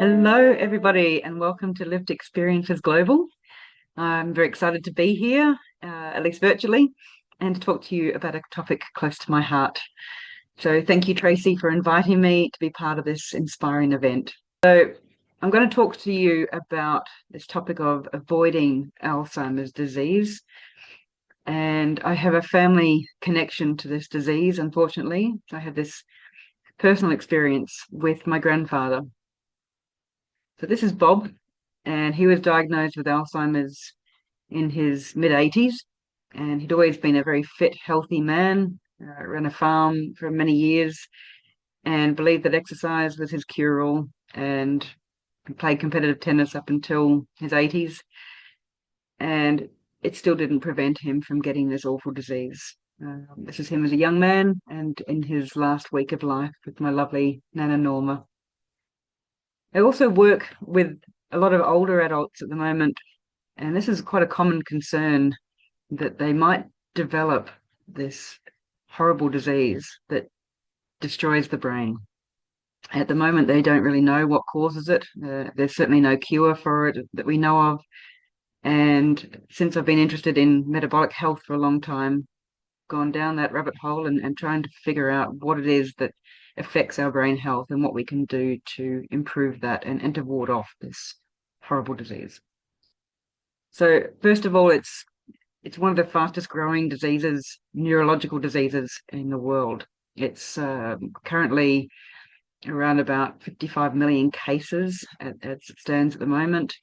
Hello, everybody, and welcome to Lived Experiences Global. I'm very excited to be here, at least virtually, and to talk to you about a topic close to my heart. So, thank you, Tracy, for inviting me to be part of this inspiring event. So, I'm going to talk to you about this topic of avoiding Alzheimer's disease. And I have a family connection to this disease, unfortunately. I had this personal experience with my grandfather. So this is Bob, and he was diagnosed with Alzheimer's in his mid-80s, and he'd always been a very fit, healthy man, ran a farm for many years, and believed that exercise was his cure-all, and he played competitive tennis up until his 80s, and it still didn't prevent him from getting this awful disease. This is him as a young man and in his last week of life with my lovely Nana Norma. I also work with a lot of older adults at the moment, and this is quite a common concern that they might develop this horrible disease that destroys the brain. At the moment, they don't really know what causes it. There's certainly no cure for it that we know of. And since I've been interested in metabolic health for a long time, gone down that rabbit hole and trying to figure out what it is that affects our brain health and what we can do to improve that and to ward off this horrible disease. So first of all, it's one of the fastest growing diseases, neurological diseases in the world. It's currently around about 55 million cases as it stands at the moment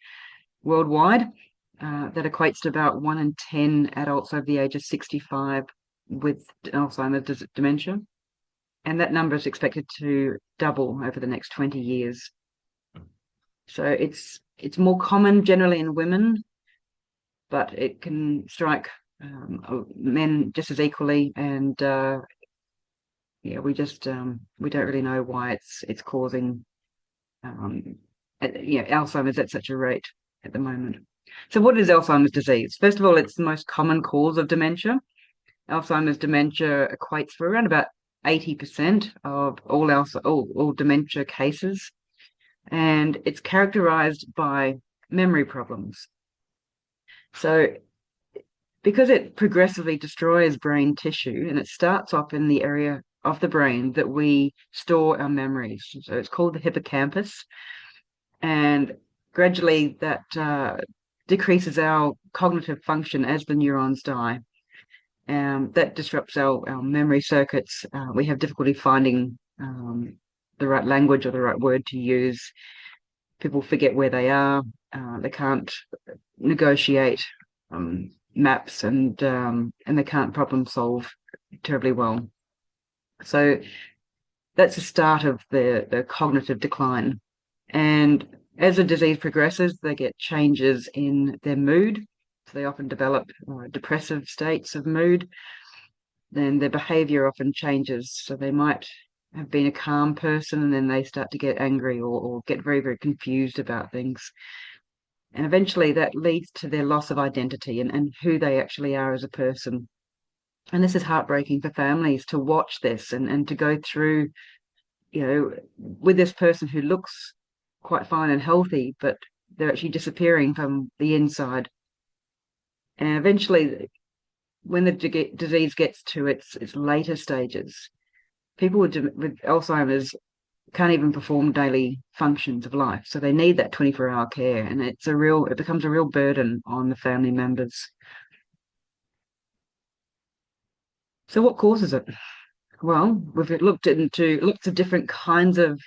worldwide. That equates to about 1 in 10 adults over the age of 65 with Alzheimer's dementia. And that number is expected to double over the next 20 years. So it's more common generally in women, but it can strike men just as equally. And we don't really know why it's causing Alzheimer's at such a rate at the moment. So what is Alzheimer's disease? First of all, it's the most common cause of dementia. Alzheimer's dementia equates for around about 80% of all dementia cases, and it's characterized by memory problems. So because it progressively destroys brain tissue, and it starts off in the area of the brain that we store our memories. So it's called the hippocampus, and gradually that decreases our cognitive function as the neurons die. That disrupts our memory circuits. We have difficulty finding the right language or the right word to use. People forget where they are. They can't negotiate maps, and they can't problem solve terribly well. So that's the start of the cognitive decline. And as the disease progresses, they get changes in their mood. So they often develop depressive states of mood. Then their behavior often changes. So they might have been a calm person, and then they start to get angry or get very, very confused about things. And eventually that leads to their loss of identity and who they actually are as a person. And this is heartbreaking for families to watch this and to go through, with this person who looks quite fine and healthy, but they're actually disappearing from the inside. And eventually, when the disease gets to its later stages, people with Alzheimer's can't even perform daily functions of life. So they need that 24-hour care, and it becomes a real burden on the family members. So what causes it? Well, we've looked into lots of different kinds of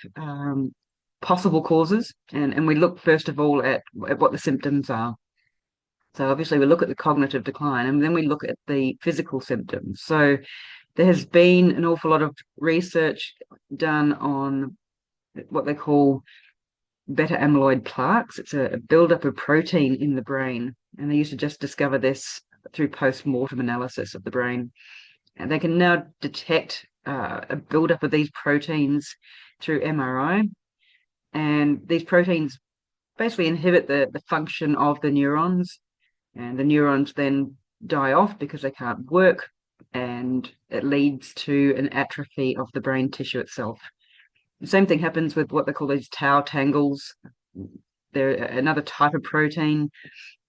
possible causes, and we look first of all at what the symptoms are. So obviously we look at the cognitive decline, and then we look at the physical symptoms. So there has been an awful lot of research done on what they call beta amyloid plaques. It's a buildup of protein in the brain, and they used to just discover this through post-mortem analysis of the brain. And they can now detect a buildup of these proteins through MRI. And these proteins basically inhibit the function of the neurons, and the neurons then die off because they can't work, and it leads to an atrophy of the brain tissue itself. The same thing happens with what they call these tau tangles. They're another type of protein,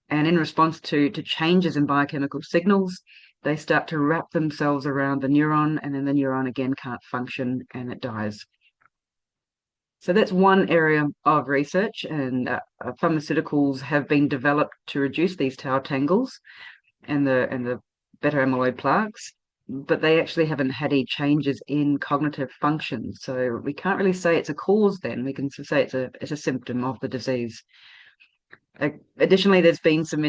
and in response to changes in biochemical signals, they start to wrap themselves around the neuron, and then the neuron again can't function and it dies. So that's one area of research, and pharmaceuticals have been developed to reduce these tau tangles and the beta amyloid plaques, but they actually haven't had any changes in cognitive function. So we can't really say it's a cause then. We can say it's a symptom of the disease. Additionally, there's been some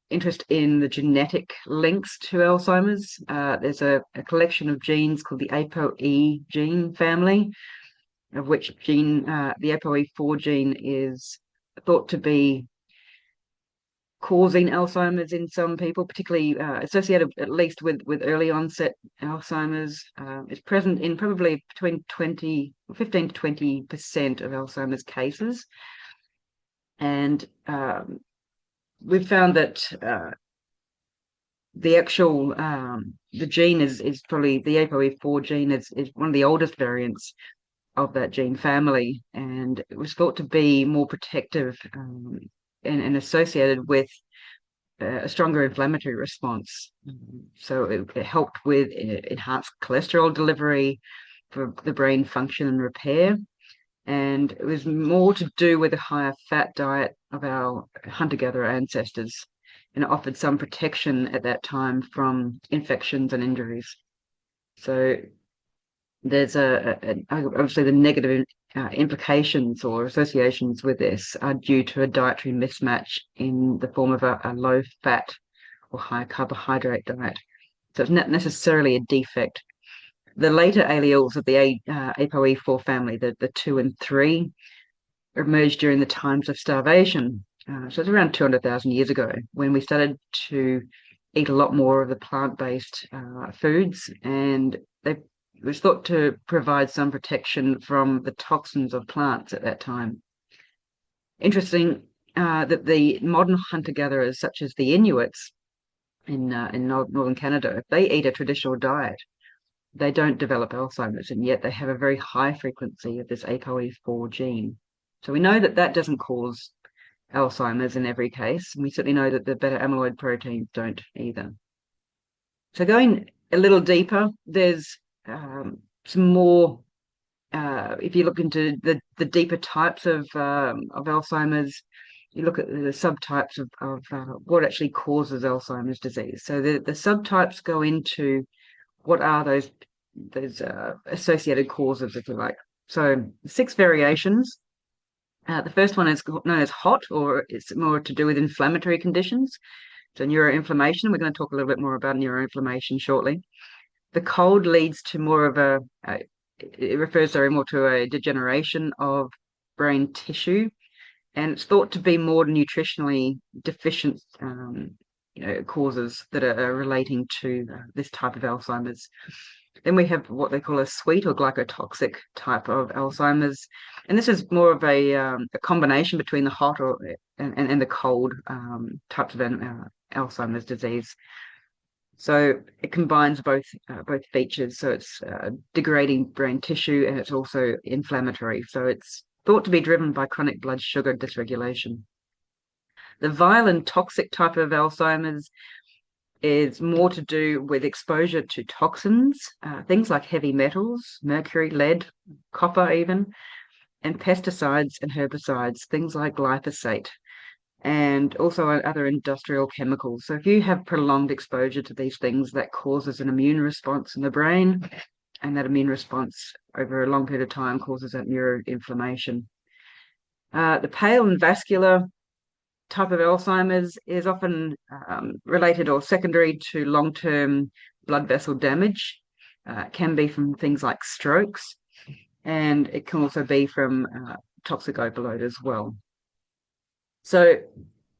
interest in the genetic links to Alzheimer's. There's a collection of genes called the ApoE gene family, of which the ApoE4 gene is thought to be causing Alzheimer's in some people, particularly associated at least with early onset Alzheimer's. It's present in probably between 15 to 20% of Alzheimer's cases. And we've found that the actual the gene is probably the ApoE4 gene is one of the oldest variants of that gene family, and it was thought to be more protective and associated with a stronger inflammatory response. So it helped with enhanced cholesterol delivery for the brain function and repair. And it was more to do with a higher fat diet of our hunter-gatherer ancestors, and it offered some protection at that time from infections and injuries. So there's obviously the negative implications or associations with this are due to a dietary mismatch in the form of a low fat or high carbohydrate diet. So it's not necessarily a defect. The later alleles of the ApoE4 family, the 2 and 3, emerged during the times of starvation. So it's around 200,000 years ago when we started to eat a lot more of the plant-based foods, and it was thought to provide some protection from the toxins of plants at that time. Interesting that the modern hunter-gatherers, such as the Inuits in northern Canada, if they eat a traditional diet, they don't develop Alzheimer's, and yet they have a very high frequency of this ApoE4 gene. So we know that that doesn't cause Alzheimer's in every case, and we certainly know that the beta amyloid proteins don't either. So going a little deeper, there's some more. If you look into the deeper types of Alzheimer's, you look at the subtypes of what actually causes Alzheimer's disease. So the subtypes go into what are those associated causes, if you like. So 6 variations. The first one is known as HOT, or it's more to do with inflammatory conditions. So neuroinflammation. We're going to talk a little bit more about neuroinflammation shortly. The cold leads to more of it refers very more to a degeneration of brain tissue, and it's thought to be more nutritionally deficient causes that are relating to this type of Alzheimer's. Then we have what they call a sweet or glycotoxic type of Alzheimer's, and this is more of a combination between the hot and the cold types of Alzheimer's disease. So it combines both features. So it's degrading brain tissue, and it's also inflammatory. So it's thought to be driven by chronic blood sugar dysregulation. The violent toxic type of Alzheimer's is more to do with exposure to toxins, things like heavy metals, mercury, lead, copper even, and pesticides and herbicides, things like glyphosate, and also other industrial chemicals. So if you have prolonged exposure to these things, that causes an immune response in the brain, and that immune response over a long period of time causes that neuroinflammation. The pale and vascular type of Alzheimer's is often related or secondary to long-term blood vessel damage. It can be from things like strokes, and it can also be from toxic overload as well. So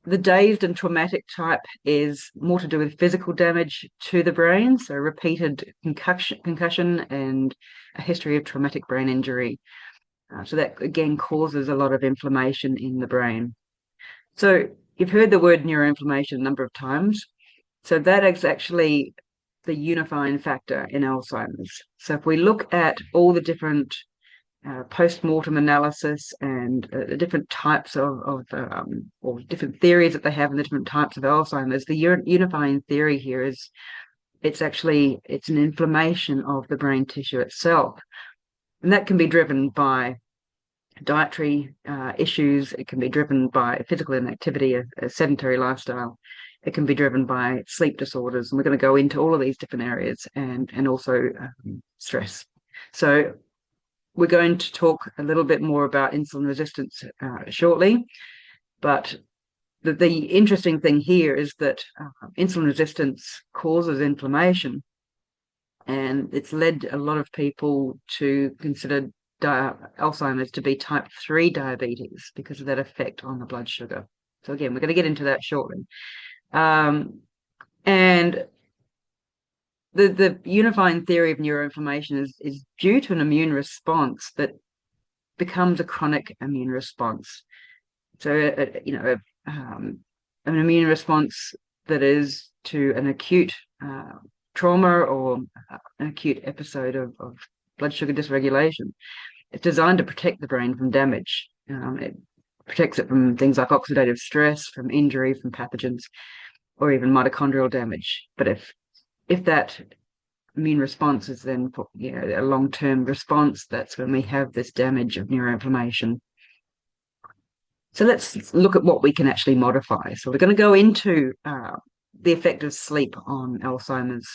the dazed and traumatic type is more to do with physical damage to the brain, so repeated concussion and a history of traumatic brain injury. So that, again, causes a lot of inflammation in the brain. So you've heard the word neuroinflammation a number of times. So that is actually the unifying factor in Alzheimer's. So if we look at all the different post-mortem analysis and different types or different theories that they have and the different types of Alzheimer's. The unifying theory here is it's an inflammation of the brain tissue itself. And that can be driven by dietary issues. It can be driven by physical inactivity, a sedentary lifestyle. It can be driven by sleep disorders. And we're going to go into all of these different areas and also stress. So we're going to talk a little bit more about insulin resistance shortly. But the interesting thing here is that insulin resistance causes inflammation. And it's led a lot of people to consider Alzheimer's to be type 3 diabetes because of that effect on the blood sugar. So again, we're going to get into that shortly. And the unifying theory of neuroinflammation is due to an immune response that becomes a chronic immune response. So, an immune response that is to an acute trauma or an acute episode of blood sugar dysregulation. It's designed to protect the brain from damage. It protects it from things like oxidative stress, from injury, from pathogens, or even mitochondrial damage. But if that immune response is then a long-term response, that's when we have this damage of neuroinflammation. So let's look at what we can actually modify. So we're going to go into the effect of sleep on Alzheimer's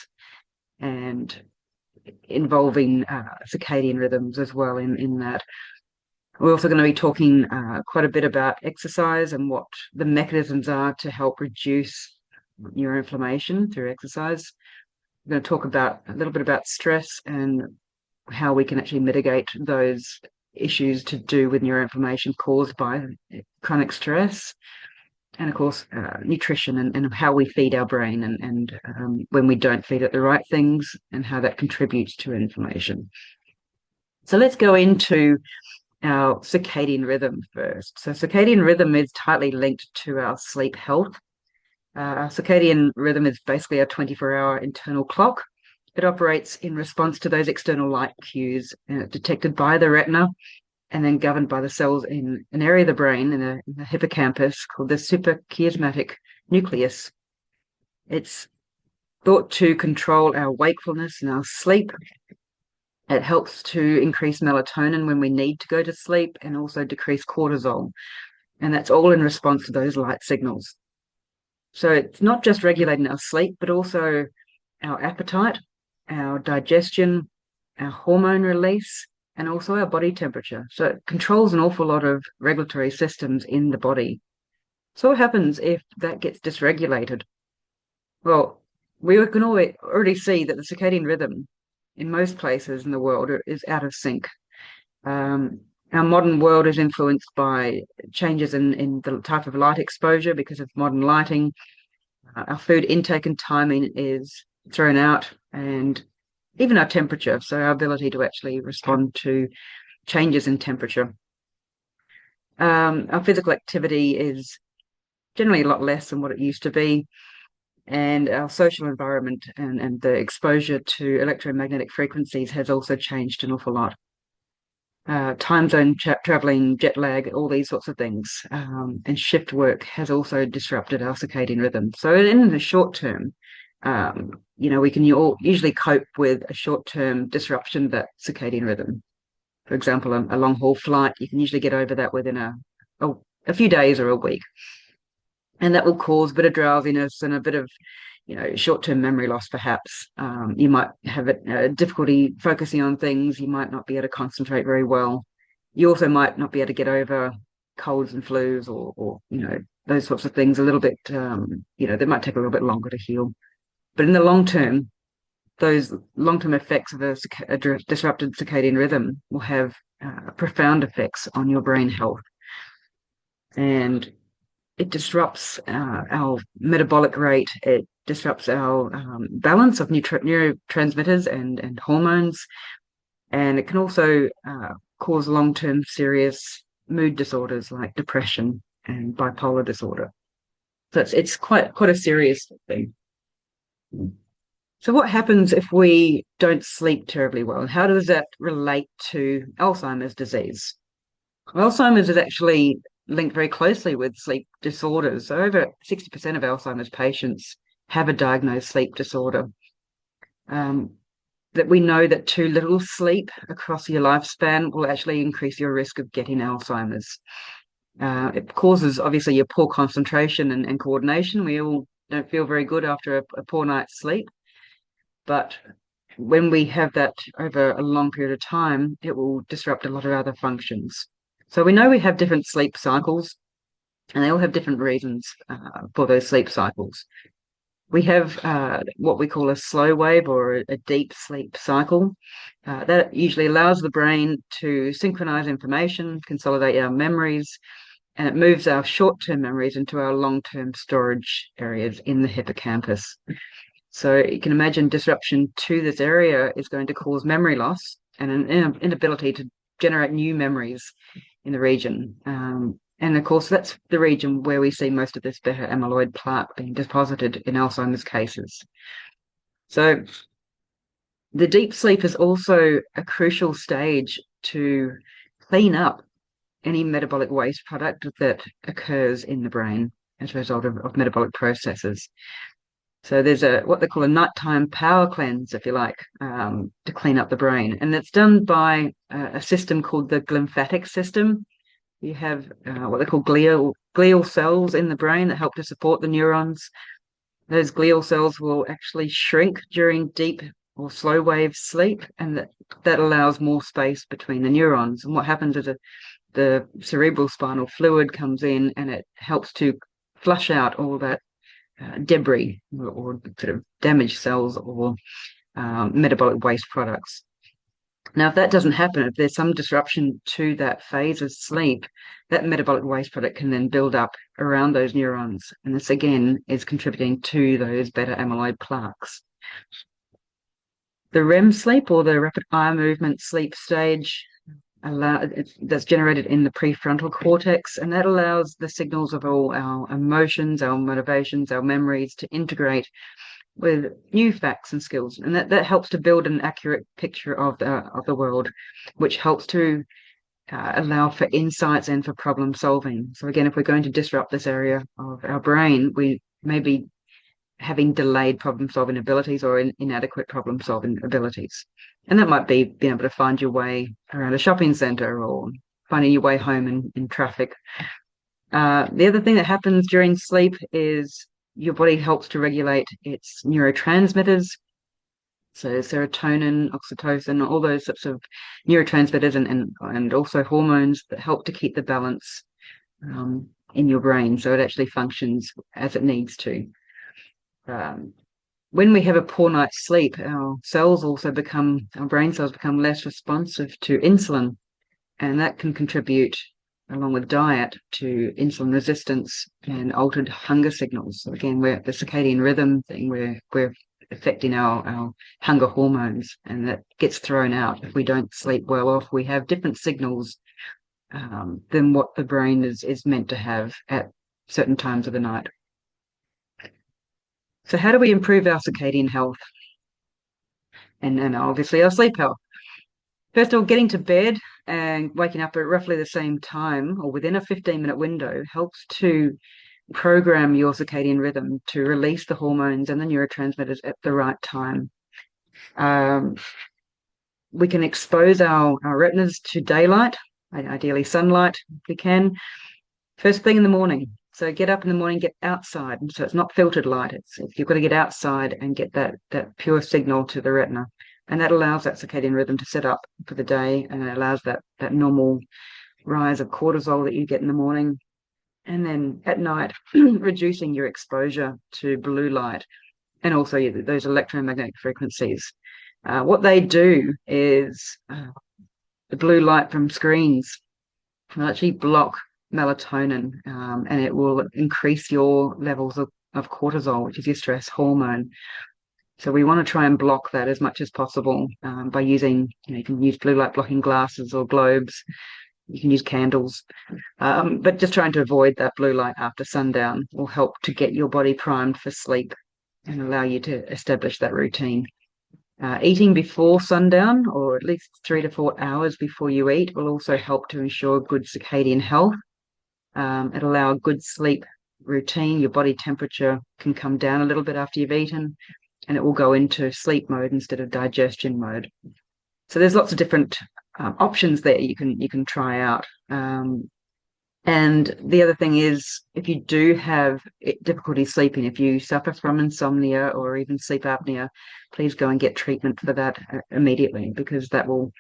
and involving circadian rhythms as well in that. We're also going to be talking quite a bit about exercise and what the mechanisms are to help reduce neuroinflammation through exercise. We're going to talk a little bit about stress and how we can actually mitigate those issues to do with neuroinflammation caused by chronic stress. And of course, nutrition and how we feed our brain and when we don't feed it the right things and how that contributes to inflammation. So let's go into our circadian rhythm first. So circadian rhythm is tightly linked to our sleep health. Our circadian rhythm is basically a 24-hour internal clock. It operates in response to those external light cues detected by the retina and then governed by the cells in an area of the brain in the hippocampus called the suprachiasmatic nucleus. It's thought to control our wakefulness and our sleep. It helps to increase melatonin when we need to go to sleep and also decrease cortisol. And that's all in response to those light signals. So it's not just regulating our sleep, but also our appetite, our digestion, our hormone release, and also our body temperature. So it controls an awful lot of regulatory systems in the body. So what happens if that gets dysregulated? Well, we can already see that the circadian rhythm in most places in the world is out of sync. Our modern world is influenced by changes in the type of light exposure because of modern lighting. Our food intake and timing is thrown out, and even our temperature, so our ability to actually respond to changes in temperature. Our physical activity is generally a lot less than what it used to be, and our social environment and the exposure to electromagnetic frequencies has also changed an awful lot. Time zone traveling, jet lag, all these sorts of things, and shift work has also disrupted our circadian rhythm. So in the short term, we can usually cope with a short-term disruption of that circadian rhythm. For example, a long-haul flight, you can usually get over that within a few days or a week. And that will cause a bit of drowsiness and a bit of, short-term memory loss, perhaps. You might have difficulty focusing on things. You might not be able to concentrate very well. You also might not be able to get over colds and flus or those sorts of things a little bit, they might take a little bit longer to heal. But in the long term, those long-term effects of a disrupted circadian rhythm will have profound effects on your brain health. And it disrupts our metabolic rate. It disrupts our balance of neurotransmitters and hormones. And it can also cause long-term serious mood disorders like depression and bipolar disorder. So it's quite a serious thing. So what happens if we don't sleep terribly well? And how does that relate to Alzheimer's disease? Alzheimer's is actually linked very closely with sleep disorders. So over 60% of Alzheimer's patients have a diagnosed sleep disorder. That we know that too little sleep across your lifespan will actually increase your risk of getting Alzheimer's. It causes, obviously, your poor concentration and coordination. We all don't feel very good after a poor night's sleep. But when we have that over a long period of time, it will disrupt a lot of other functions. So we know we have different sleep cycles, and they all have different reasons for those sleep cycles. We have what we call a slow wave or a deep sleep cycle. That usually allows the brain to synchronize information, consolidate our memories, and it moves our short-term memories into our long-term storage areas in the hippocampus. So you can imagine disruption to this area is going to cause memory loss and an inability to generate new memories in the region. And of course, that's the region where we see most of this beta amyloid plaque being deposited in Alzheimer's cases. So the deep sleep is also a crucial stage to clean up any metabolic waste product that occurs in the brain as a result of metabolic processes. So there's what they call a nighttime power cleanse, if you like, to clean up the brain. And it's done by a system called the glymphatic system. You have what they call glial cells in the brain that help to support the neurons. Those glial cells will actually shrink during deep or slow wave sleep, and that allows more space between the neurons. And what happens is the cerebral spinal fluid comes in and it helps to flush out all that debris or sort of damaged cells or metabolic waste products. Now, if that doesn't happen, if there's some disruption to that phase of sleep, that metabolic waste product can then build up around those neurons. And this, again, is contributing to those beta amyloid plaques. The REM sleep, or the rapid eye movement sleep stage, that's generated in the prefrontal cortex, and that allows the signals of all our emotions, our motivations, our memories to integrate with new facts and skills, and that helps to build an accurate picture of the world, which helps to allow for insights and for problem solving. So again, if we're going to disrupt this area of our brain, we may be having delayed problem solving abilities or inadequate problem solving abilities. And that might be being able to find your way around a shopping center or finding your way home in traffic. The other thing that happens during sleep is your body helps to regulate its neurotransmitters. So serotonin, oxytocin, all those sorts of neurotransmitters and also hormones that help to keep the balance in your brain so it actually functions as it needs to. When we have a poor night's sleep, our brain cells become less responsive to insulin, and that can contribute, along with diet, to insulin resistance and altered hunger signals. So again, we're the circadian rhythm thing, we're affecting our hunger hormones, and that gets thrown out if we don't sleep well. Or if we have different signals than what the brain is meant to have at certain times of the night. So how do we improve our circadian health and obviously our sleep health? First of all, getting to bed and waking up at roughly the same time or within a 15-minute window helps to program your circadian rhythm to release the hormones and the neurotransmitters at the right time. We can expose our retinas to daylight, ideally sunlight if we can, first thing in the morning. So get up in the morning, get outside. And so it's not filtered light. You've got to get outside and get that pure signal to the retina. And that allows that circadian rhythm to set up for the day, and it allows that normal rise of cortisol that you get in the morning. And then at night, reducing your exposure to blue light and also those electromagnetic frequencies. What they do is the blue light from screens will actually block melatonin, and it will increase your levels of cortisol, which is your stress hormone. So we want to try and block that as much as possible by using, you can use blue light blocking glasses or globes. You can use candles, but just trying to avoid that blue light after sundown will help to get your body primed for sleep. and allow you to establish that routine. Eating before sundown, or at least 3 to 4 hours before you eat, will also help to ensure good circadian health. It'll allow a good sleep routine. Your body temperature can come down a little bit after you've eaten, and it will go into sleep mode instead of digestion mode. So there's lots of different options there you can try out. And the other thing is, if you do have difficulty sleeping, if you suffer from insomnia or even sleep apnea, please go and get treatment for that immediately, because that will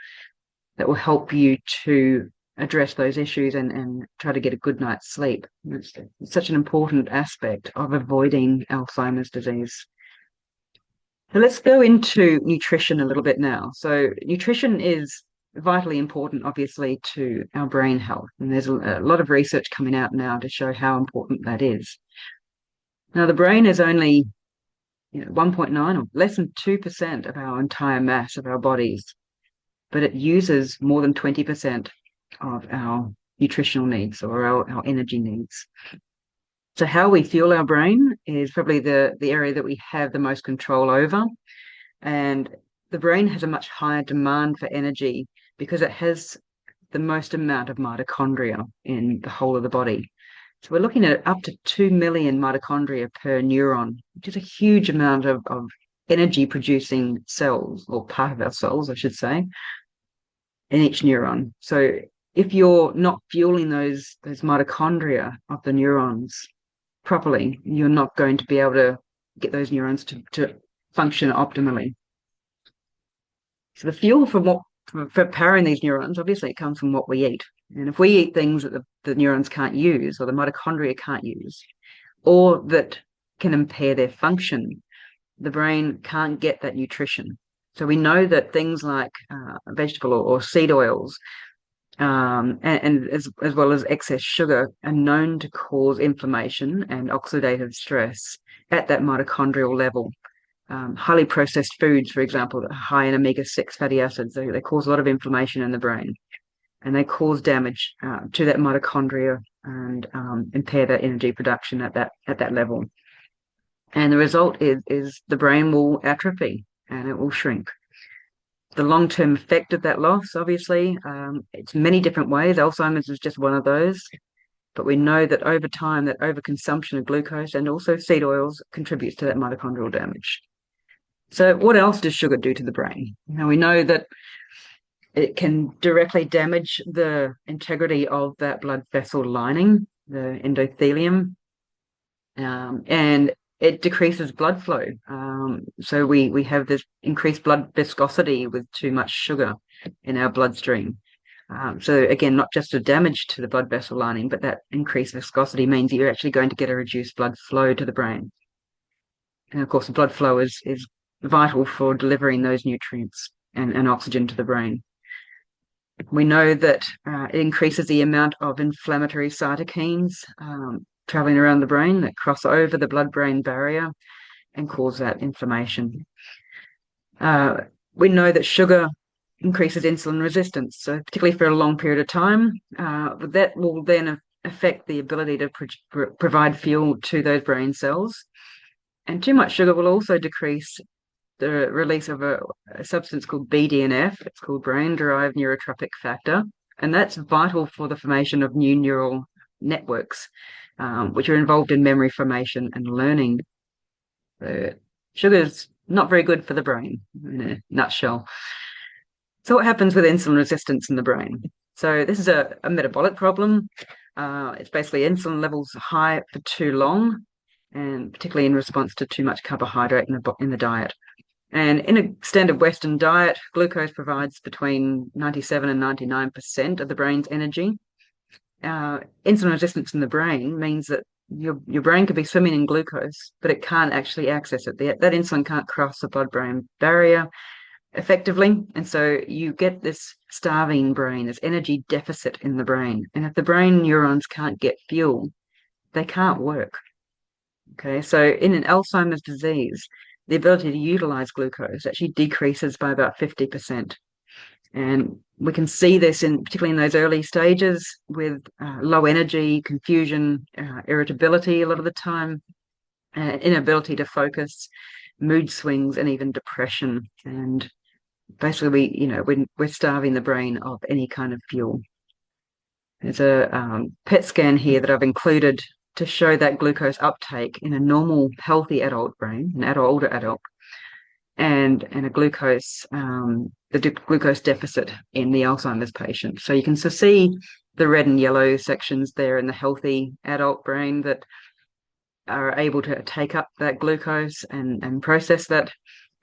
help you to address those issues and try to get a good night's sleep. It's such an important aspect of avoiding Alzheimer's disease. So let's go into nutrition a little bit now. So nutrition is vitally important, obviously, to our brain health. And there's a lot of research coming out now to show how important that is. Now, the brain is only 1.9 or less than 2% of our entire mass of our bodies, but it uses more than 20% of our nutritional needs, or our energy needs. So how we fuel our brain is probably the area that we have the most control over. And the brain has a much higher demand for energy because it has the most amount of mitochondria in the whole of the body. So we're looking at up to 2 million mitochondria per neuron, which is a huge amount of energy producing cells, or part of our cells, I should say, in each neuron. So if you're not fueling those mitochondria of the neurons properly, you're not going to be able to get those neurons to function optimally. So the fuel for powering these neurons, obviously, it comes from what we eat. And if we eat things that the neurons can't use, or the mitochondria can't use, or that can impair their function, the brain can't get that nutrition. So we know that things like vegetable or seed oils, and as well as excess sugar, are known to cause inflammation and oxidative stress at that mitochondrial level. Highly processed foods, for example, that are high in omega-6 fatty acids, they cause a lot of inflammation in the brain, and they cause damage to that mitochondria and impair that energy production at that level. And the result is the brain will atrophy and it will shrink. The long-term effect of that loss, obviously, it's many different ways. Alzheimer's is just one of those. But we know that over time, that overconsumption of glucose and also seed oils contributes to that mitochondrial damage. So what else does sugar do to the brain? Now, we know that it can directly damage the integrity of that blood vessel lining, the endothelium, and it decreases blood flow. So we have this increased blood viscosity with too much sugar in our bloodstream. So again, not just a damage to the blood vessel lining, but that increased viscosity means that you're actually going to get a reduced blood flow to the brain. And of course, the blood flow is vital for delivering those nutrients and oxygen to the brain. We know that it increases the amount of inflammatory cytokines traveling around the brain that cross over the blood-brain barrier and cause that inflammation. We know that sugar increases insulin resistance, so particularly for a long period of time. That will then affect the ability to provide fuel to those brain cells. And too much sugar will also decrease the release of a substance called BDNF. It's called brain-derived neurotrophic factor, and that's vital for the formation of new neural networks, which are involved in memory formation and learning. Sugar is not very good for the brain, in a nutshell. So what happens with insulin resistance in the brain? So this is a metabolic problem. It's basically insulin levels high for too long, and particularly in response to too much carbohydrate in the diet. And in a standard Western diet, glucose provides between 97 and 99% of the brain's energy. Insulin resistance in the brain means that your brain could be swimming in glucose, but it can't actually access it. That insulin can't cross the blood-brain barrier effectively, and so you get this starving brain, this energy deficit in the brain. And if the brain neurons can't get fuel, they can't work. Okay, so in an Alzheimer's disease, the ability to utilize glucose actually decreases by about 50%. And we can see this particularly in those early stages with low energy, confusion, irritability a lot of the time. inability to focus, mood swings, and even depression. And basically, we're starving the brain of any kind of fuel. There's a PET scan here that I've included to show that glucose uptake in a normal, healthy adult brain, an older adult, and a glucose deficit in the Alzheimer's patient. So you can see the red and yellow sections there in the healthy adult brain that are able to take up that glucose and process that,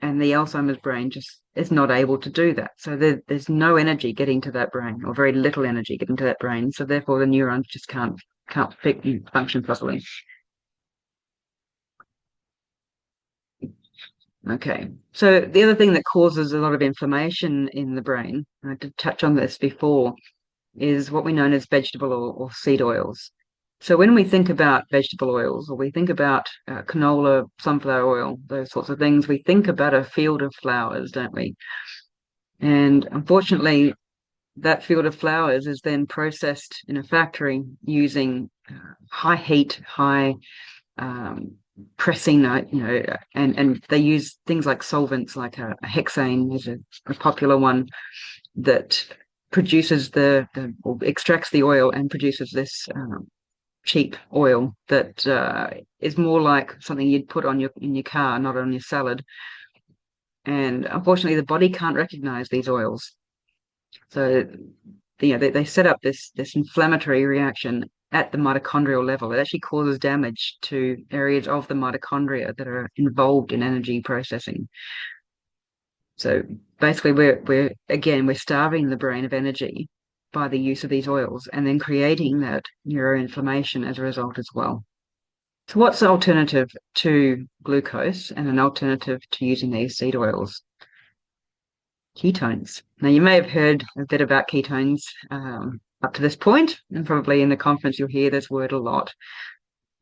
and the Alzheimer's brain just is not able to do that. So there's no energy getting to that brain, or very little energy getting to that brain. So therefore, the neurons just can't function properly. Okay, so the other thing that causes a lot of inflammation in the brain, I did touch on this before, is what we know as vegetable or seed oils. So when we think about vegetable oils, or we think about canola, sunflower oil, those sorts of things, we think about a field of flowers, don't we? And unfortunately, that field of flowers is then processed in a factory using high heat, high pressing, and they use things like solvents, like a hexane is a popular one that produces or extracts the oil and produces this cheap oil that is more like something you'd put in your car, not on your salad. And unfortunately, the body can't recognize these oils. So, they set up this inflammatory reaction at the mitochondrial level. It actually causes damage to areas of the mitochondria that are involved in energy processing. So basically, we're starving the brain of energy by the use of these oils, and then creating that neuroinflammation as a result as well. So what's the alternative to glucose and an alternative to using these seed oils? Ketones. Now, you may have heard a bit about ketones up to this point, and probably in the conference you'll hear this word a lot.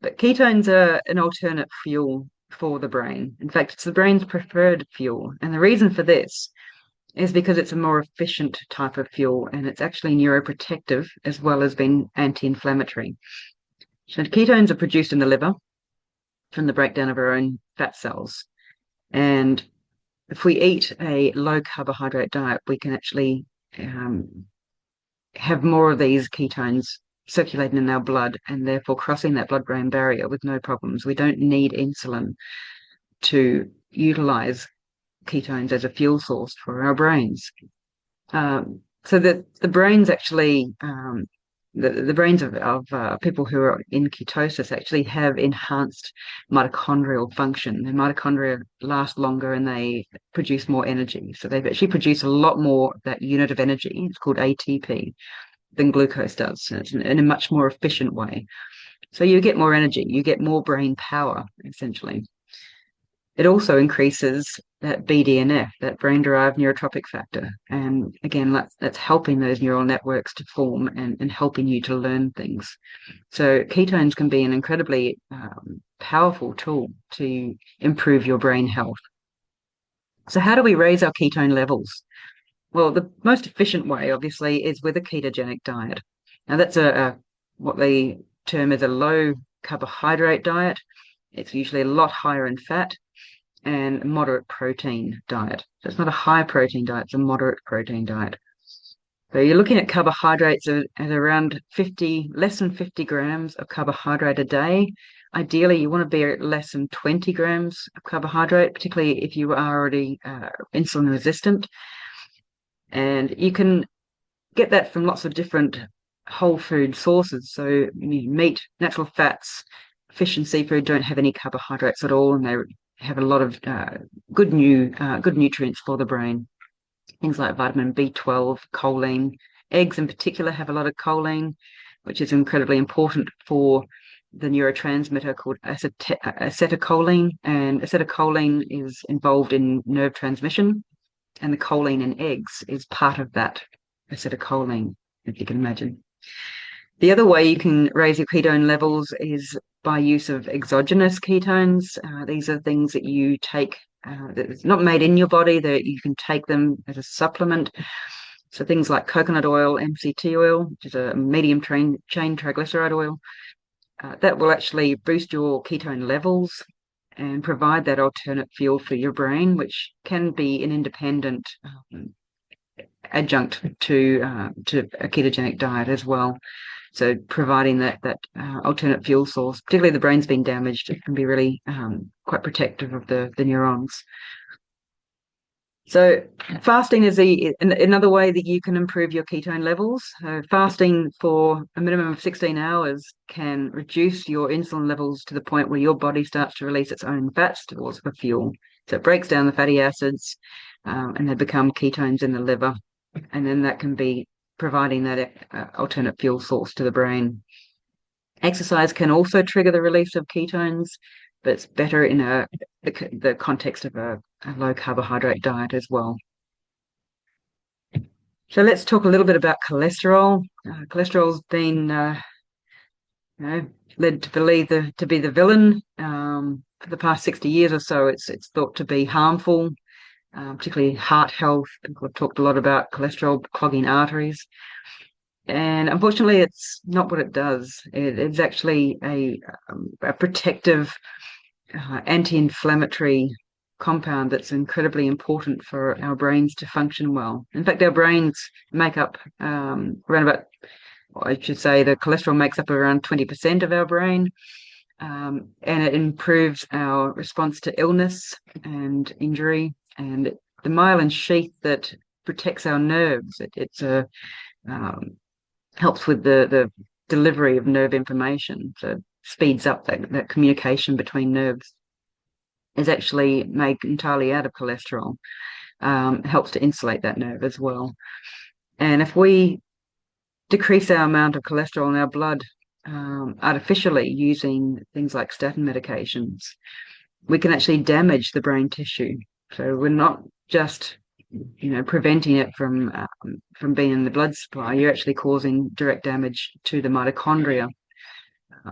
But ketones are an alternate fuel for the brain. In fact, it's the brain's preferred fuel. And the reason for this is because it's a more efficient type of fuel, and it's actually neuroprotective as well as being anti-inflammatory. So ketones are produced in the liver from the breakdown of our own fat cells. And if we eat a low carbohydrate diet, we can actually have more of these ketones circulating in our blood, and therefore crossing that blood-brain barrier with no problems. We don't need insulin to utilize ketones as a fuel source for our brains. So that the brains actually, the brains of people who are in ketosis actually have enhanced mitochondrial function. Their mitochondria last longer and they produce more energy. So they actually produce a lot more of that unit of energy. It's called ATP than glucose does. And it's in a much more efficient way. So you get more energy, you get more brain power, essentially. It also increases that BDNF, that brain-derived neurotrophic factor. And again, that's helping those neural networks to form and helping you to learn things. So ketones can be an incredibly powerful tool to improve your brain health. So how do we raise our ketone levels? Well, the most efficient way, obviously, is with a ketogenic diet. Now, that's what they term as a low carbohydrate diet. It's usually a lot higher in fat and moderate protein diet. So it's not a high protein diet, it's a moderate protein diet. So you're looking at carbohydrates at around less than 50 grams of carbohydrate a day. Ideally, you want to be at less than 20 grams of carbohydrate, particularly if you are already insulin resistant. And you can get that from lots of different whole food sources. So meat, natural fats, fish and seafood don't have any carbohydrates at all, and they have a lot of good nutrients for the brain. Things like vitamin B12, choline. Eggs in particular have a lot of choline, which is incredibly important for the neurotransmitter called acetylcholine. And acetylcholine is involved in nerve transmission, and the choline in eggs is part of that acetylcholine, if you can imagine. The other way you can raise your ketone levels is by use of exogenous ketones. These are things that you take that's not made in your body, that you can take them as a supplement. So things like coconut oil, MCT oil, which is a medium chain triglyceride oil, that will actually boost your ketone levels and provide that alternate fuel for your brain, which can be an independent adjunct to a ketogenic diet as well. So providing that alternate fuel source, particularly the brain's been damaged, it can be really quite protective of the neurons. So fasting is another way that you can improve your ketone levels. Fasting for a minimum of 16 hours can reduce your insulin levels to the point where your body starts to release its own fats towards the fuel. So it breaks down the fatty acids and they become ketones in the liver. And then that can be providing that alternate fuel source to the brain. Exercise can also trigger the release of ketones, but it's better in the context of a low carbohydrate diet as well. So let's talk a little bit about cholesterol. Cholesterol's been led to believe to be the villain for the past 60 years or so. It's thought to be harmful, particularly heart health. People have talked a lot about cholesterol clogging arteries. And unfortunately, it's not what it does. It's actually a protective anti-inflammatory compound that's incredibly important for our brains to function well. In fact, our brains make up around about, I should say, the cholesterol makes up around 20% of our brain, and it improves our response to illness and injury. And the myelin sheath that protects our nerves, helps with the delivery of nerve information, so speeds up that communication between nerves, is actually made entirely out of cholesterol. Helps to insulate that nerve as well. And if we decrease our amount of cholesterol in our blood artificially using things like statin medications, we can actually damage the brain tissue. So we're not just preventing it from being in the blood supply. You're actually causing direct damage to the mitochondria,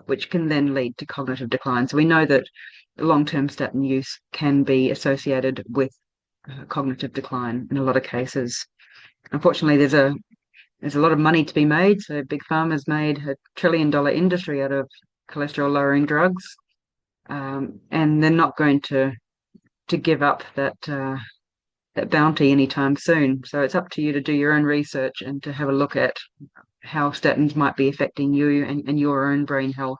which can then lead to cognitive decline. So we know that long-term statin use can be associated with cognitive decline in a lot of cases. Unfortunately, there's a lot of money to be made. So Big Pharma's made $1 trillion industry out of cholesterol-lowering drugs, and they're not going to give up that bounty anytime soon. So it's up to you to do your own research and to have a look at how statins might be affecting you and your own brain health.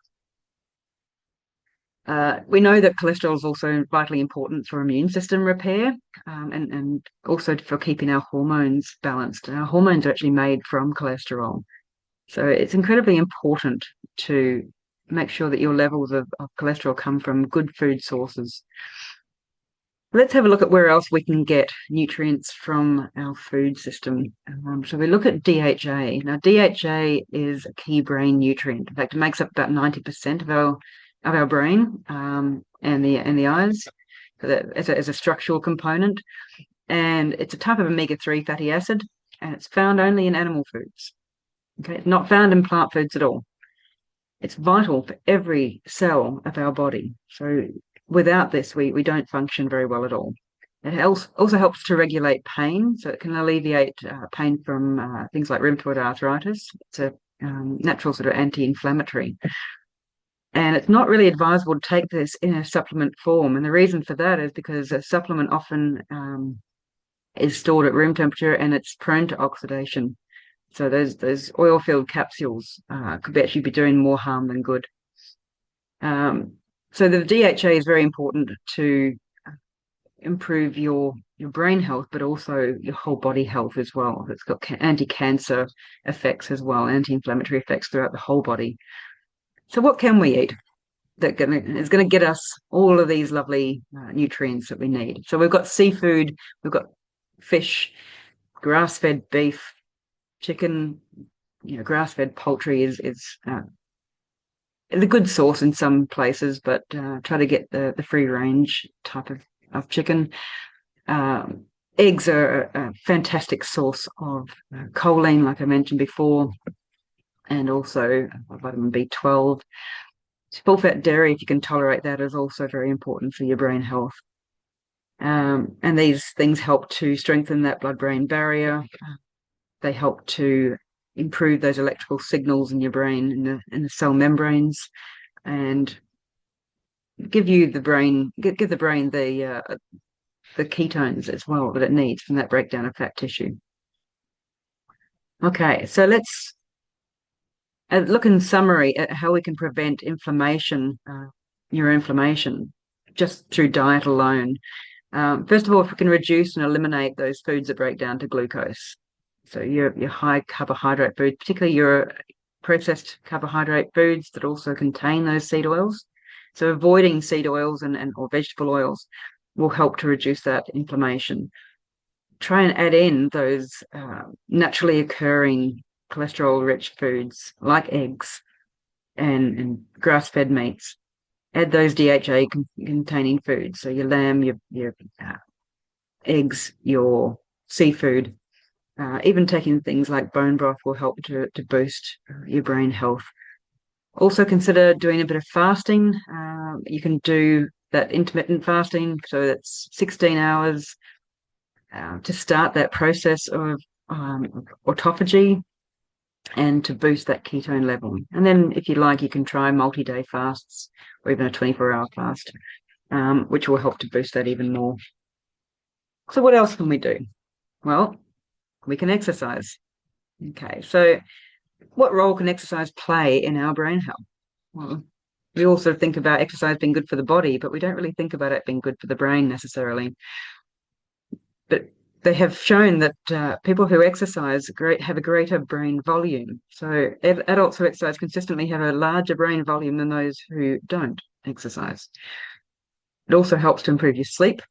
We know that cholesterol is also vitally important for immune system repair, and also for keeping our hormones balanced. Our hormones are actually made from cholesterol. So it's incredibly important to make sure that your levels of cholesterol come from good food sources. Let's have a look at where else we can get nutrients from our food system. So we look at DHA. Now, DHA is a key brain nutrient. In fact, it makes up about 90% of our brain and the eyes, so that as a structural component. And it's a type of omega-3 fatty acid, and it's found only in animal foods. Okay, it's not found in plant foods at all. It's vital for every cell of our body. So without this, we don't function very well at all. It also helps to regulate pain, so it can alleviate pain from things like rheumatoid arthritis. It's a natural sort of anti-inflammatory. And it's not really advisable to take this in a supplement form. And the reason for that is because a supplement often is stored at room temperature and it's prone to oxidation. So those oil-filled capsules could actually be doing more harm than good. So the DHA is very important to improve your brain health, but also your whole body health as well. It's got anti-cancer effects as well, anti-inflammatory effects throughout the whole body. So what can we eat that is going to get us all of these lovely nutrients that we need? So we've got seafood, we've got fish, grass-fed beef, chicken, grass-fed poultry is a good source in some places, but try to get the free-range type of chicken. Eggs are a fantastic source of choline, like I mentioned before, and also vitamin B12. Full-fat dairy, if you can tolerate that, is also very important for your brain health. And these things help to strengthen that blood-brain barrier. They help to improve those electrical signals in your brain, in the cell membranes, and give the brain the ketones as well that it needs from that breakdown of fat tissue. Okay, so let's look in summary at how we can prevent inflammation, neuroinflammation, just through diet alone. First of all, if we can reduce and eliminate those foods that break down to glucose, so your high carbohydrate foods, particularly your processed carbohydrate foods that also contain those seed oils. So avoiding seed oils and or vegetable oils will help to reduce that inflammation. Try and add in those naturally occurring cholesterol-rich foods like eggs and grass-fed meats. Add those DHA-containing foods, so your lamb, your eggs, your seafood. Even taking things like bone broth will help to boost your brain health. Also consider doing a bit of fasting. You can do that intermittent fasting, so that's 16 hours to start that process of autophagy and to boost that ketone level. And then if you like, you can try multi-day fasts or even a 24-hour fast, which will help to boost that even more. So what else can we do? Well, we can exercise. Okay, so what role can exercise play in our brain health? Well, we also think about exercise being good for the body, but we don't really think about it being good for the brain necessarily. But they have shown that people who exercise have a greater brain volume. So adults who exercise consistently have a larger brain volume than those who don't exercise. It also helps to improve your sleep.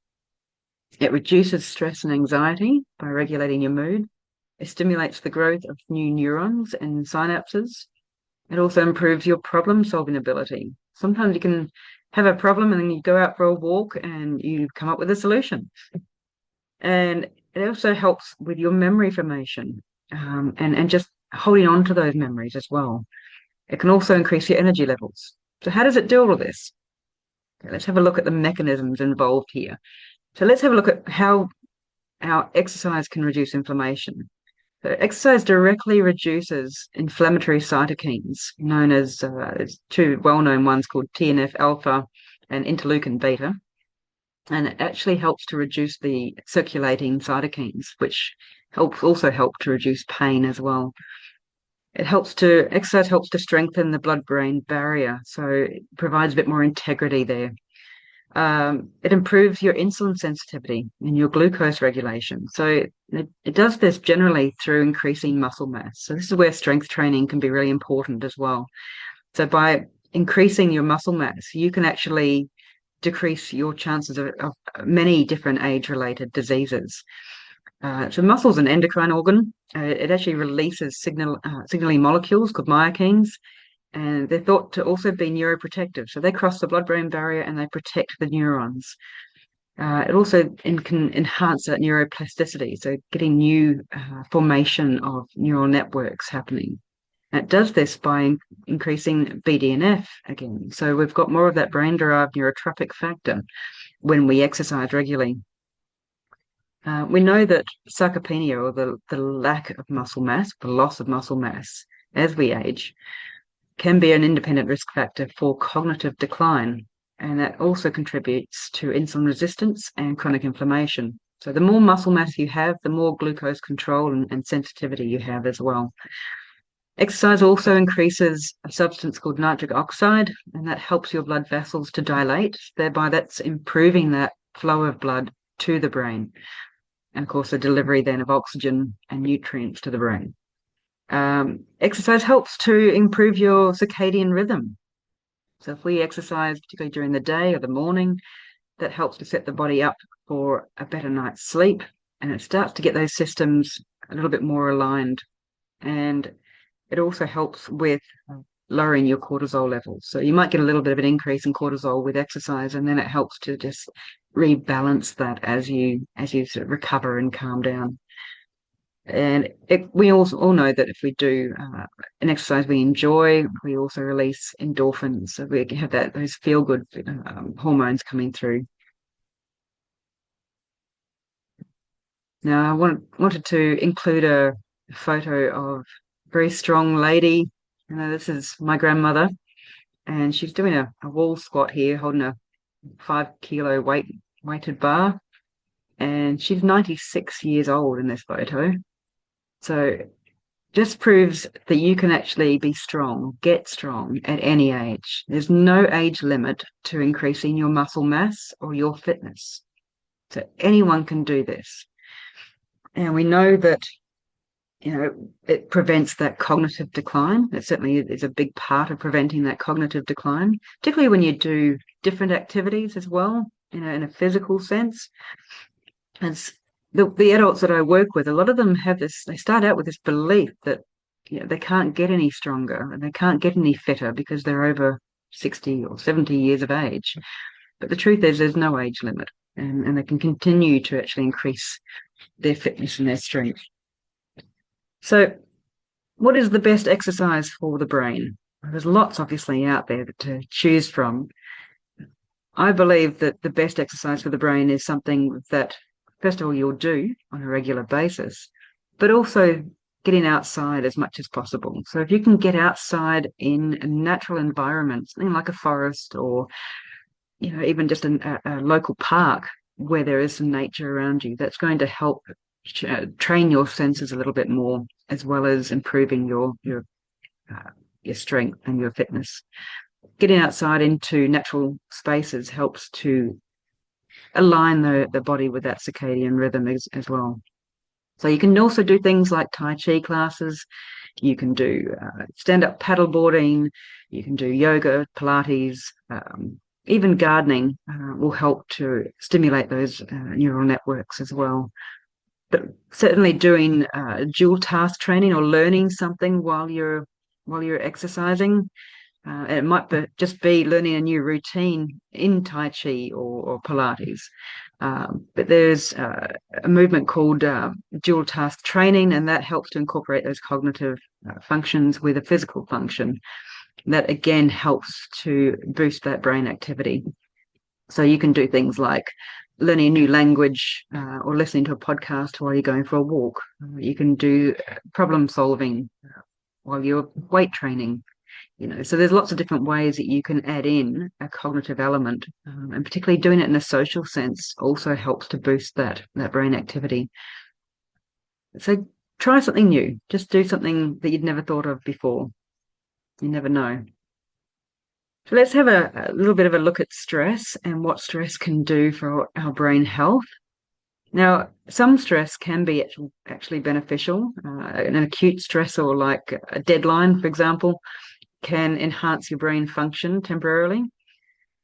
It reduces stress and anxiety by regulating your mood. It stimulates the growth of new neurons and synapses. It also improves your problem-solving ability. Sometimes you can have a problem and then you go out for a walk and you come up with a solution. And it also helps with your memory formation and just holding on to those memories as well. It can also increase your energy levels. So how does it deal with this? Okay, let's have a look at the mechanisms involved here. So let's have a look at how our exercise can reduce inflammation. So exercise directly reduces inflammatory cytokines, known as there's two well-known ones called TNF alpha and interleukin beta. And it actually helps to reduce the circulating cytokines, which also help to reduce pain as well. Exercise helps to strengthen the blood-brain barrier, so it provides a bit more integrity there. It improves your insulin sensitivity and your glucose regulation. So it does this generally through increasing muscle mass. So this is where strength training can be really important as well. So by increasing your muscle mass, you can actually decrease your chances of many different age-related diseases. So muscle's an endocrine organ. It actually releases signaling molecules called myokines, and they're thought to also be neuroprotective. So they cross the blood-brain barrier and they protect the neurons. It also can enhance that neuroplasticity, so getting new formation of neural networks happening. And it does this by increasing BDNF again. So we've got more of that brain-derived neurotrophic factor when we exercise regularly. We know that sarcopenia, or the lack of muscle mass, the loss of muscle mass as we age, can be an independent risk factor for cognitive decline. And that also contributes to insulin resistance and chronic inflammation. So the more muscle mass you have, the more glucose control and sensitivity you have as well. Exercise also increases a substance called nitric oxide, and that helps your blood vessels to dilate. Thereby, that's improving that flow of blood to the brain. And of course, the delivery then of oxygen and nutrients to the brain. Exercise helps to improve your circadian rhythm. So if we exercise, particularly during the day or the morning, that helps to set the body up for a better night's sleep. And it starts to get those systems a little bit more aligned. And it also helps with lowering your cortisol levels. So you might get a little bit of an increase in cortisol with exercise, and then it helps to just rebalance that as you sort of recover and calm down. And we all know that if we do an exercise we enjoy, we also release endorphins. So we have those feel-good hormones coming through. Now, I wanted to include a photo of a very strong lady. This is my grandmother. and she's doing a wall squat here, holding a 5 kilo weighted bar, and she's 96 years old in this photo. So just proves that you can actually be strong, get strong at any age. There's no age limit to increasing your muscle mass or your fitness. So anyone can do this. And we know that, it prevents that cognitive decline. It certainly is a big part of preventing that cognitive decline, particularly when you do different activities as well, in a physical sense. As the adults that I work with, a lot of them they start out with this belief that they can't get any stronger and they can't get any fitter because they're over 60 or 70 years of age. But the truth is there's no age limit, and they can continue to actually increase their fitness and their strength. So what is the best exercise for the brain? There's lots obviously out there to choose from. I believe that the best exercise for the brain is something that, first of all, you'll do on a regular basis, but also getting outside as much as possible. So if you can get outside in a natural environment, something like a forest or, even just a local park where there is some nature around you, that's going to help train your senses a little bit more, as well as improving your strength and your fitness. Getting outside into natural spaces helps to align the body with that circadian rhythm as well. So you can also do things like Tai Chi classes. You can do stand-up paddleboarding. You can do yoga, Pilates, even gardening will help to stimulate those neural networks as well. But certainly doing dual task training or learning something while you're exercising. It might just be learning a new routine in Tai Chi or Pilates. But there's a movement called dual task training, and that helps to incorporate those cognitive functions with a physical function. That again helps to boost that brain activity. So you can do things like learning a new language or listening to a podcast while you're going for a walk. You can do problem solving while you're weight training. So there's lots of different ways that you can add in a cognitive element, and particularly doing it in a social sense also helps to boost that brain activity. So try something new. Just do something that you'd never thought of before. You never know. So let's have a little bit of a look at stress and what stress can do for our brain health. Now, some stress can be actually beneficial. An acute stressor like a deadline, for example, can enhance your brain function temporarily.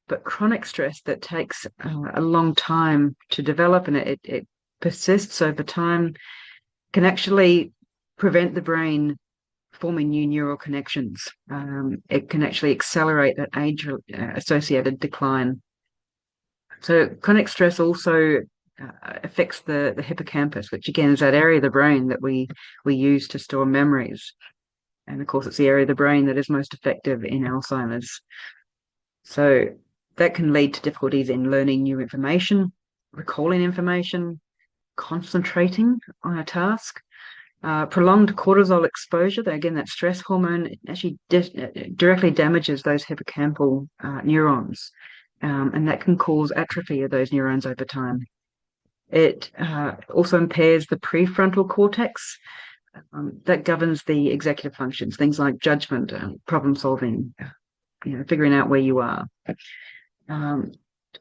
But chronic stress that takes a long time to develop and it persists over time can actually prevent the brain forming new neural connections. It can actually accelerate that age-associated decline. So chronic stress also affects the hippocampus, which again is that area of the brain that we use to store memories. And of course, it's the area of the brain that is most effective in Alzeimer's. So that can lead to difficulties in learning new information, recalling information, concentrating on a task. Prolonged cortisol exposure, again, that stress hormone, actually directly damages those hippocampal neurons, and that can cause atrophy of those neurons over time. It also impairs the prefrontal cortex that governs the executive functions, things like judgment, problem solving, figuring out where you are.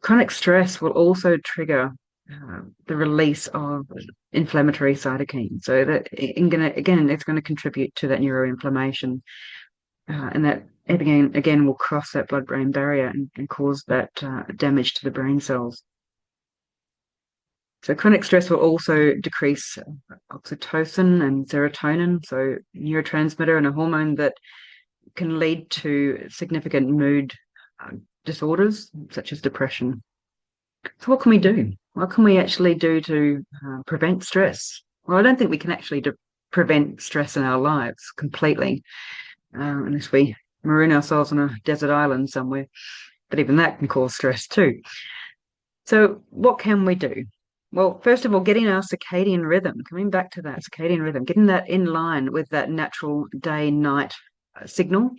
Chronic stress will also trigger the release of inflammatory cytokines. So that again, it's going to contribute to that neuroinflammation, and that again will cross that blood-brain barrier and cause that damage to the brain cells. So chronic stress will also decrease oxytocin and serotonin, so neurotransmitter and a hormone that can lead to significant mood disorders such as depression. So what can we do? What can we actually do to prevent stress? Well, I don't think we can actually prevent stress in our lives completely, unless we maroon ourselves on a desert island somewhere. But even that can cause stress too. So what can we do? Well, first of all, getting our circadian rhythm, coming back to that circadian rhythm, getting that in line with that natural day-night signal,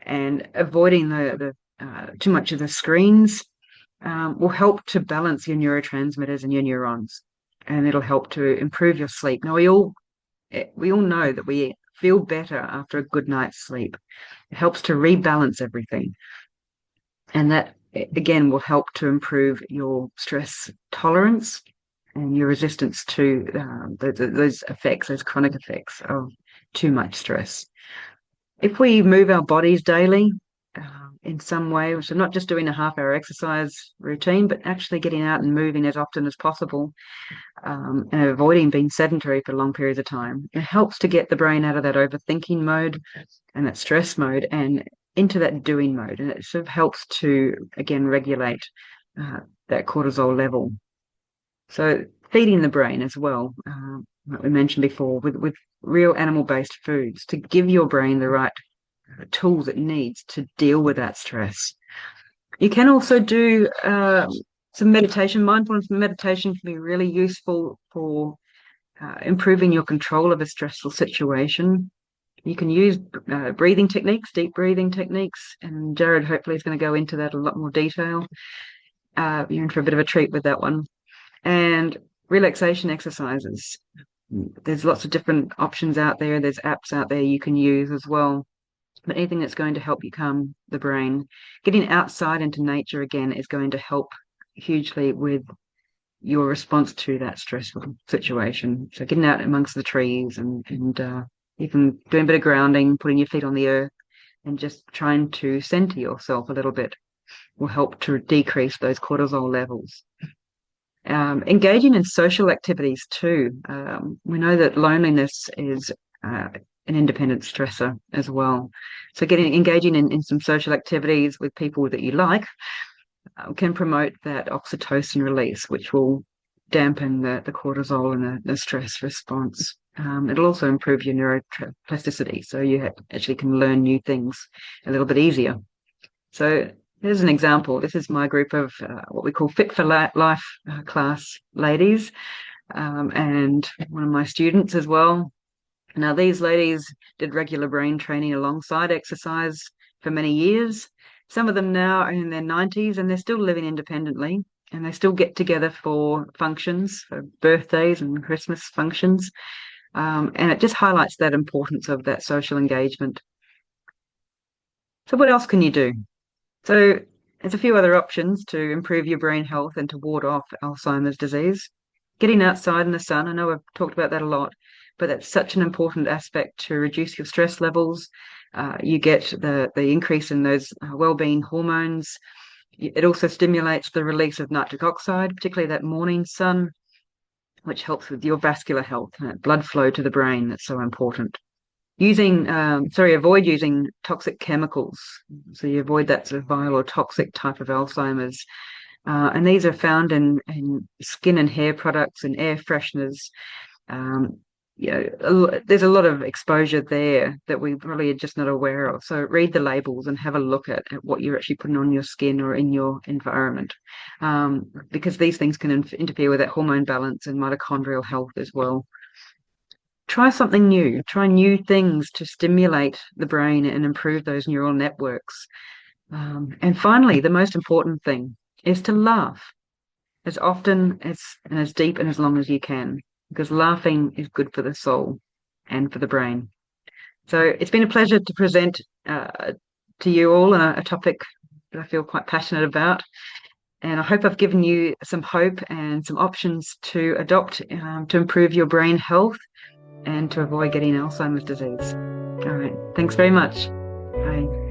and avoiding too much of the screens will help to balance your neurotransmitters and your neurons, and it'll help to improve your sleep. Now, we all know that we feel better after a good night's sleep. It helps to rebalance everything, and that again will help to improve your stress tolerance and your resistance to those effects, those chronic effects of too much stress. If we move our bodies daily in some way, so not just doing a half-hour exercise routine, but actually getting out and moving as often as possible, and avoiding being sedentary for long periods of time, it helps to get the brain out of that overthinking mode and that stress mode and into that doing mode. And it sort of helps to, again, regulate that cortisol level. So feeding the brain as well, like we mentioned before, with real animal-based foods to give your brain the right tools it needs to deal with that stress. You can also do some meditation. Mindfulness meditation can be really useful for improving your control of a stressful situation. You can use breathing techniques, deep breathing techniques, and Jared hopefully is going to go into that in a lot more detail. You're in for a bit of a treat with that one. And relaxation exercises. There's lots of different options out there. There's apps out there you can use as well. But anything that's going to help you calm the brain. Getting outside into nature again is going to help hugely with your response to that stressful situation. So getting out amongst the trees and even doing a bit of grounding, putting your feet on the earth and just trying to center yourself a little bit will help to decrease those cortisol levels. Engaging in social activities too. We know that loneliness is an independent stressor as well. So engaging in some social activities with people that you like can promote that oxytocin release, which will dampen the cortisol and the stress response. It'll also improve your neuroplasticity, so you actually can learn new things a little bit easier. So here's an example. This is my group of what we call Fit for Life class ladies, and one of my students as well. Now, these ladies did regular brain training alongside exercise for many years. Some of them now are in their 90s and they're still living independently, and they still get together for functions, for birthdays and Christmas functions. And it just highlights that importance of that social engagement. So what else can you do? So there's a few other options to improve your brain health and to ward off Alzheimer's disease. Getting outside in the sun, I know I've talked about that a lot, but that's such an important aspect to reduce your stress levels. You get the increase in those well-being hormones. It also stimulates the release of nitric oxide, particularly that morning sun, which helps with your vascular health, blood flow to the brain. That's so important. Avoid using toxic chemicals. So you avoid that sort of vile or toxic type of Alzheimer's. And these are found in skin and hair products and air fresheners. There's a lot of exposure there that we really are just not aware of. So read the labels and have a look at what you're actually putting on your skin or in your environment, because these things can interfere with that hormone balance and mitochondrial health as well. Try something new. Try new things to stimulate the brain and improve those neural networks. And finally, the most important thing is to laugh as often and as deep and as long as you can, because laughing is good for the soul and for the brain. So it's been a pleasure to present to you all a topic that I feel quite passionate about. And I hope I've given you some hope and some options to adopt to improve your brain health and to avoid getting Alzheimer's disease. All right. Thanks very much. Bye.